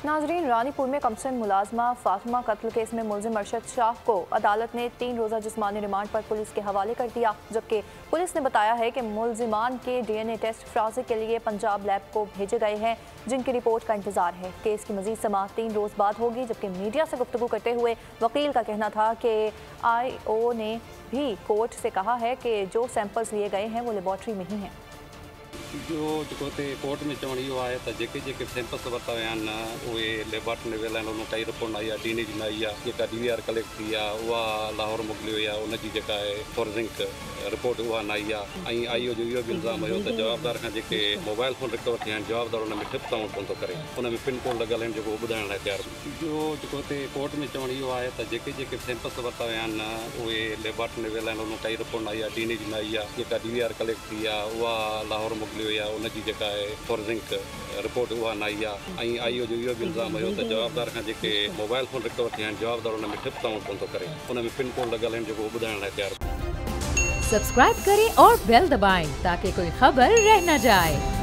नाजरीन, रानीपुर में कमसन मुलाजमा फातिमा कत्ल केस में मुलजिम अरशद शाह को अदालत ने 3 रोज़ा जिस्मानी रिमांड पर पुलिस के हवाले कर दिया, जबकि पुलिस ने बताया है कि मुलजिमान के DNA टेस्ट फराजी के लिए पंजाब लैब को भेजे गए हैं, जिनकी रिपोर्ट का इंतजार है। केस की मजीद समाअत 3 रोज़ बाद होगी, जबकि मीडिया से गुफ्तगू करते हुए वकील का कहना था कि IO ने भी कोर्ट से कहा है कि जो सैंपल्स लिए गए हैं वो लेबॉर्ट्री में ही हैं। जो कोर्ट में चवण इहो आहे त जेके सैंपल्स वरिता विया आहिनि उहे लेबॉर्ट्री में वियल आहिनि। उन काई रिपोर्ट आई आहे, DNA जी न आई आहे। जेका DVR कलेक्ट थी आहे उहा लाहौर मोकिली हुई आहे, उनजी जेका आहे फॉरेंसिक रिपोर्ट उहा न आई आहे। ऐं IO जो इहो बि इल्ज़ाम हुयो त जवाबदार खां जेके मोबाइल फ़ोन रिकवर थिया आहिनि, जवाबदार उन में ठिप साउंड कोन थो करे, उन में पिन कोड लॻल आहिनि जेको ॿुधाइण लाइ तयारु। जो कोर्ट में चवण इहो आहे त जेके सैंपल्स वरिता विया आहिनि उहे लेबॉर्ट्री में वियल आहिनि। उन काई रिपोर्ट न आई आहे, DNA जी न आई आहे। जेका DVR कलेक्ट थी आहे उहा लाहौर मोकिली हुई आहे, उनजी जेका आहे फॉरेंसिक रिपोर्ट उहा न आई आहे। ऐं IO जो इहो बि इल्ज़ाम हुयो त जवाबदार खां जेके मोबाइल फ़ोन रिकवर थिया आहिनि, जवाबदार उन में ठिप साउंड कोन थो करे, उन में पिन कोड लॻल आहिनि जेको ॿुधाइण लाइ तयारु। सब्सक्राइब करें और बेल दबाएं ताकि कोई खबर रह न जाए।